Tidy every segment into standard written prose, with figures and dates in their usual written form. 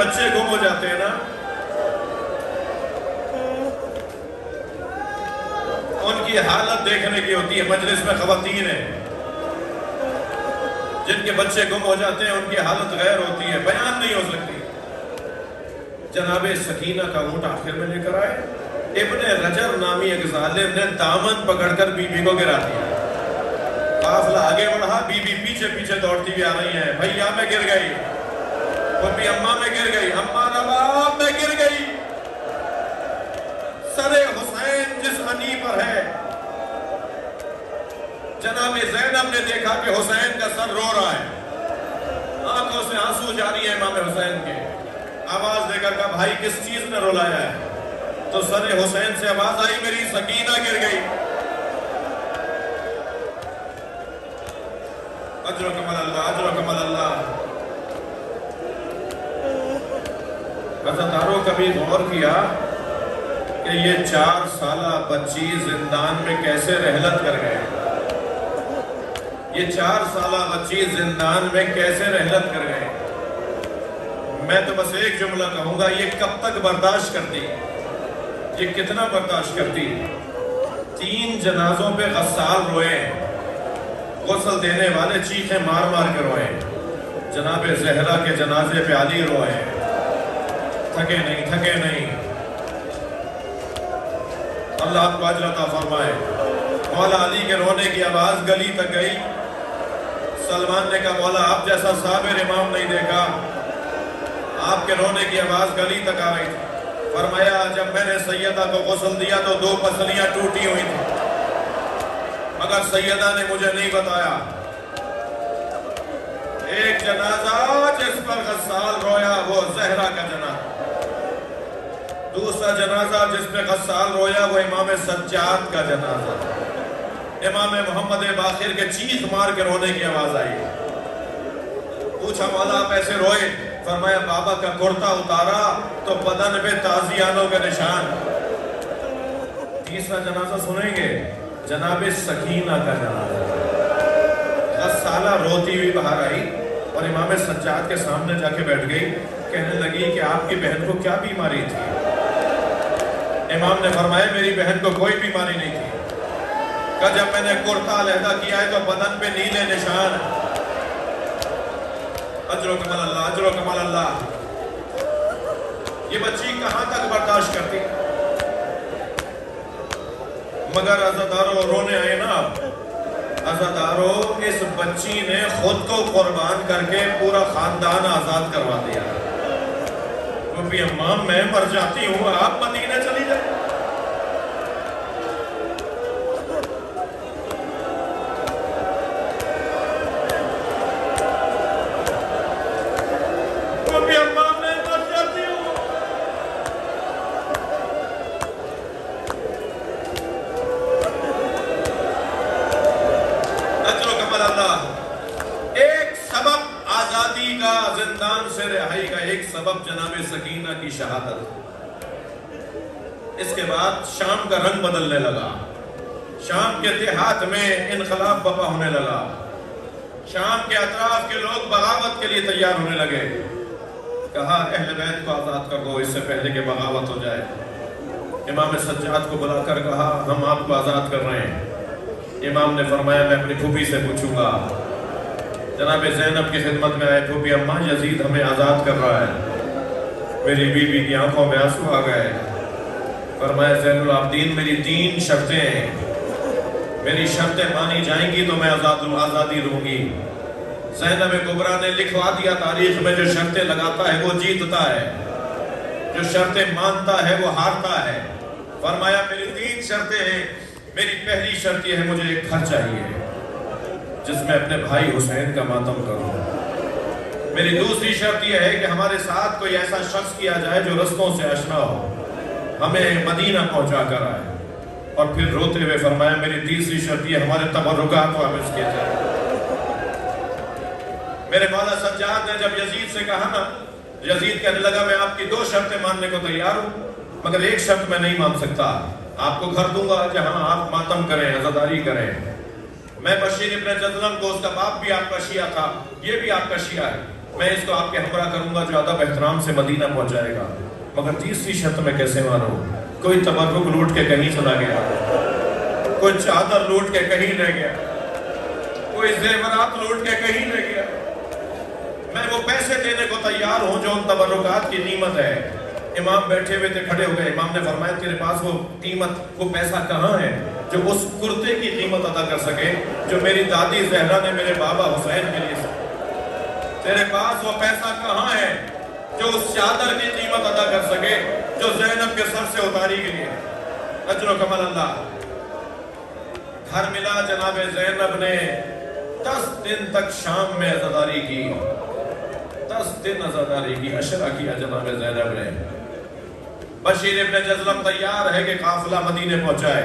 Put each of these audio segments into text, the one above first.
بچے گم ہو جاتے ہیں نا، ان کی حالت دیکھنے کی ہوتی ہے. مجلس میں خواتین ہیں جن کے بچے گم ہو جاتے ہیں، ان کی حالت غیر ہوتی ہے، بیان نہیں ہو سکتی. جناب سکینہ کا اونٹ آخر میں لے کر آئے. ابن رجب نامی ایک ظالم نے دامن پکڑ کر بی بی کو گرا دیا. قافلہ آگے بڑھا، بی بی پیچھے پیچھے دوڑتی بھی آ رہی ہیں. بھیا میں گر گئی، پھپھی اماں میں گر گئی، اماں نواب میں گر گئی. سر حسین جس انی پر ہے، جناب زینب نے دیکھا کہ حسین کا سر رو رہا ہے، آنکھوں سے آنسو جاری ہے امام حسین کے. آواز دے کر کہا بھائی کس چیز نے رلایا ہے؟ تو سر حسین سے آواز آئی میری سکینہ گر گئی. اجرکم اللہ، اجرکم اللہ. عزاداروں کبھی غور کیا کہ یہ 4 سالہ بچی زندان میں کیسے رحلت کر گئے؟ یہ 4 سالہ بچی زندان میں کیسے رحلت کر گئے؟ میں تو بس ایک جملہ کہوں گا، یہ کب تک برداشت کرتی؟ یہ کتنا برداشت کرتی؟ 3 جنازوں پہ غسال روئے، غسل دینے والے چیخیں مار مار کے روئے. جناب زہرا کے جنازے پہ علی روئے، تھکے نہیں، تھکے نہیں. اللہ آپ کو اجر عطا فرمائے. مولا علی کے رونے کی آواز گلی تک گئی. سلمان نے کہا مولا آپ جیسا صابر امام نہیں دیکھا. آپ کے رونے کی آواز گلی تک آ رہی تھی. فرمایا جب میں نے سیدہ کو غسل دیا تو 2 پسلیاں ٹوٹی ہوئی تھیں، مگر سیدہ نے مجھے نہیں بتایا. ایک جنازہ جس پر غسال رویا وہ زہرا کا جنازہ. دوسرا جنازہ جس پہ غسال رویا وہ امام سجاد کا جنازہ. امام محمد باقر کے چیخ مار کے رونے کی آواز آئی. پوچھا مولا آپ ایسے روئے؟ فرمایا بابا کا کرتا اتارا تو بدن پہ تازیانوں کے نشان. تیسرا جنازہ سنیں گے، جناب سکینہ کا جنازہ. غسالہ روتی ہوئی باہر آئی اور امام سجاد کے سامنے جا کے بیٹھ گئی. کہنے لگی کہ آپ کی بہن کو کیا بیماری تھی؟ امام نے فرمایا میری بہن کو کوئی بیماری نہیں تھی. کہ جب میں نے کرتا علیحدہ کیا ہے تو بدن پہ نیلے نشان. اجر و کمال اللہ، اجر و کمال اللہ. یہ بچی کہاں تک برداشت کرتی؟ مگر عزاداروں رونے آئے نا آپ. عزاداروں اس بچی نے خود کو قربان کر کے پورا خاندان آزاد کروا دیا. پھپھی اماں میں مر جاتی ہوں، آپ مدینہ چلی جائیں. پھپھی اماں میں مر جاتی ہوں. اجر و کمال اللہ. ایک سبب آزادی کا، زندان سے رہائی کا ایک سبب جناب سکینہ کی شہادت. اس کے بعد شام کا رنگ بدلنے لگا. شام کے دیہات میں انقلاب برپا ہونے لگا. شام کے اطراف کے لوگ بغاوت کے لیے تیار ہونے لگے. کہا اہل بیت کو آزاد کر دو اس سے پہلے کہ بغاوت ہو جائے. امام سجاد کو بلا کر کہا ہم آپ کو آزاد کر رہے ہیں. امام نے فرمایا میں اپنی پھوپھی سے پوچھوں گا. جناب زینب کی خدمت میں آئے. پھوپھی اماں یزید ہمیں آزاد کر رہا ہے. میری بیوی کی آنکھوں میں آنسو آ گئے. فرمایا زین العابدین میری 3 شرطیں ہیں. میری شرطیں مانی جائیں گی تو میں آزادی دوں گی. زینب کبریٰ نے لکھوا دیا تاریخ میں جو شرطیں لگاتا ہے وہ جیتتا ہے، جو شرطیں مانتا ہے وہ ہارتا ہے. فرمایا میری 3 شرطیں ہیں. میری پہلی شرط یہ ہے مجھے ایک گھر چاہیے جس میں اپنے بھائی حسین کا ماتم کروں. میری دوسری شرط یہ ہے کہ ہمارے ساتھ کوئی ایسا شخص کیا جائے جو رستوں سے آشنا ہو، ہمیں مدینہ پہنچا کر آئے. اور پھر روتے ہوئے فرمایا میری تیسری شرط یہ ہمارے تبرکات واپس کیے جائے. میرے مولا سجاد نے جب یزید سے کہا نا، یزید کہنے لگا میں آپ کی 2 شرطیں ماننے کو تیار ہوں مگر ایک شرط میں نہیں مان سکتا. آپ کو گھر دوں گا جہاں آپ ماتم کریں، عزاداری کریں. میں بشیر ابن جزلم کو، اس کا باپ بھی آپ کا شیعہ تھا، یہ بھی آپ کا شیعہ ہے، میں اس کو آپ کے ہمراہ کروں گا جو ادب احترام سے مدینہ پہنچائے گا، مگر تیسری شرط میں کیسے مانوں؟ کوئی تبرک لوٹ کے کہیں چلا گیا، کوئی چادر لوٹ کے کہیں رہ گیا، کوئی زیورات لوٹ کے کہیں رہ گیا، میں وہ پیسے دینے کو تیار ہوں جو ان تبرکات کی قیمت ہے۔ امام بیٹھے ہوئے تھے، کھڑے ہو گئے، امام نے فرمایا تیرے پاس وہ قیمت، وہ پیسہ کہاں ہے جو اس کرتے کی قیمت ادا کر سکے جو میری دادی زہرا نے میرے بابا حسین کے لیے سکے؟ تیرے پاس وہ پیسہ کہاں ہے جو اس چادر کی قیمت ادا کر سکے جو زینب کے سر سے اتاری گئی ہے؟ اجر و کمال اللہ۔ گھر ملا جناب زینب نے 10 دن تک شام میں عزاداری کی، 10 دن عزاداری کی، عشرہ کیا جناب زینب نے۔ بشیر ابن جزلم تیار ہے کہ قافلہ مدینے پہنچائے۔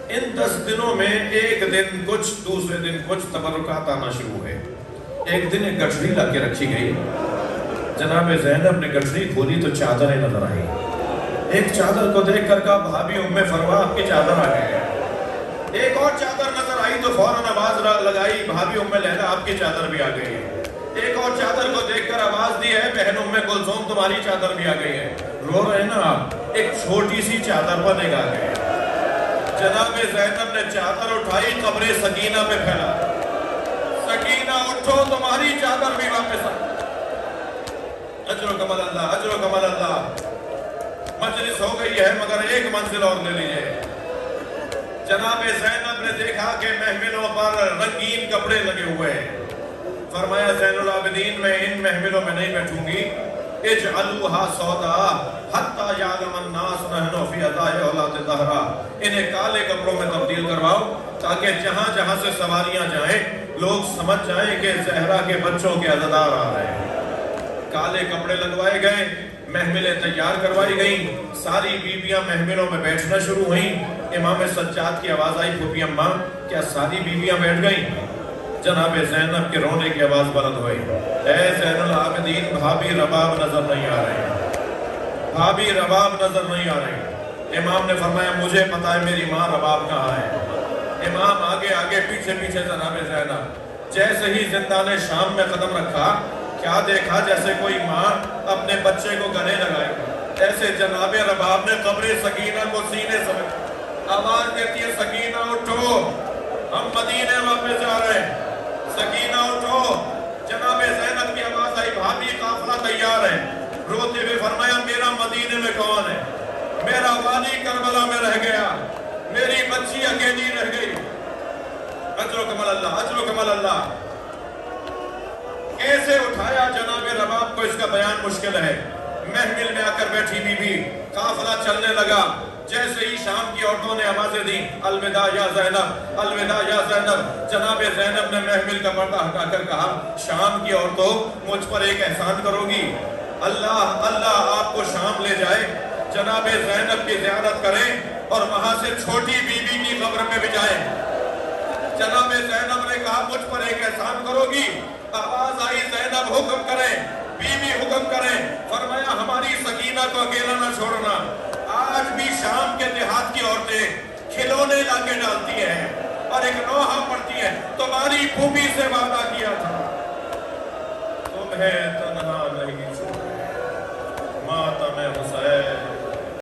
ان 10 دنوں میں ایک دن کچھ، دوسرے دن کچھ تبرکات آنا شروع ہوئے۔ ایک دن ایک گٹھڑی لا کے رکھی گئی، جناب زینب نے گٹھڑی کھولی تو چادریں نظر آئی۔ ایک چادر کو دیکھ کر کہا بھابی ام فروا آپ کی چادر آ گئی ہے۔ ایک اور چادر نظر آئی تو فوراً آواز لگائی بھابی ام لیلا آپ کی چادر بھی آ گئی ہے۔ ایک اور چادر کو دیکھ کر آواز دی ہے بہن ام کلثوم تمہاری چادر بھی آ گئی ہے۔ رو رہے نا آپ، ایک چھوٹی سی چادر پر نگاہ گئے۔ جناب زینب نے چادر اٹھائی، قبر سکینہ پہ پھیلا، سکینہ اٹھو تمہاری چادر بھی واپس آ۔ اجر و کمال اللہ، اجر و کمال اللہ۔ مجلس ہو گئی ہے مگر ایک منزل اور لے لیجئے۔ جناب زینب نے دیکھا کہ محملوں پر رنگین کپڑے لگے ہوئے ہیں، فرمایا زین العابدین میں ان محملوں میں نہیں بیٹھوں گی، اجعلوہا سودا حتی یعلم الناس نحن فی اداء اولاد زہرا، انہیں کالے کپڑوں میں تبدیل کرواؤ تاکہ جہاں جہاں سے سواریاں جائیں لوگ سمجھ جائیں کہ زہرا کے بچوں کے عزادار آ رہے ہیں۔ کالے کپڑے لگوائے گئے، محملیں تیار کروائی گئیں، ساری بیویاں محملوں میں بیٹھنا شروع ہوئیں۔ امام سجاد کی آواز آئی پھوپھی اماں کیا ساری بیویاں بیٹھ گئیں؟ جناب زینب کے رونے کی آواز بلند ہوئی، اے زین العابدین بھابی رباب نظر نہیں آ رہے، بھابی رباب نظر نہیں آ رہے۔ امام نے فرمایا مجھے پتا ہے میری ماں رباب کہاں ہے۔ امام آگے آگے پیچھے پیچھے جناب زینب، جیسے ہی زندان شام میں قدم رکھا کیا دیکھا جیسے کوئی ماں اپنے بچے کو گلے لگائے، ایسے جناب رباب نے قبر سکینہ کو سینے سے آواز دیتی ہے سکینہ اٹھو ہم مدینے واپس جا رہے ہیں، سکینہ اٹھو۔ جناب زینب کی آواز آئی بھابی قافلہ تیار ہے، روتے ہوئے فرمایا میرا مدینے میں کون ہے؟ میرا والی کربلا میں رہ گیا، میری بچی اکیلی رہ گئی۔ اجر و کمال اللہ، اجر و کمال اللہ۔ کیسے اٹھایا جناب رباب کو اس کا بیان مشکل ہے۔ محمل میں آ کر بیٹھی بی بی، قافلہ چلنے لگا، جیسے ہی شام کی عورتوں نے آوازیں دی الوداع یا زینب، الوداع یا زینب، جناب زینب نے محمل کا پردہ ہٹا کر کہا شام کی عورتوں مجھ پر ایک احسان کرو گی، اللہ اللہ آپ کو شام لے جائے، جناب زینب کی زیارت کریں اور وہاں سے چھوٹی بی بی کی قبر میں بھی جائیں۔ جناب زینب نے کہا مجھ پر ایک احسان کرو گی؟ آواز آئی زینب حکم کریں، بی بی حکم کریں، فرمایا ہماری سکینہ کو اکیلا نہ چھوڑنا، آج بھی شام کے دیہات کی عورتیں کھلونے لا کے ڈالتی ہیں اور ایک نوحہ پڑھتی ہیں تمہاری پھوپھی سے وعدہ کیا تھا تمہیں تنہا نہیں چھوڑے، ماتم حسین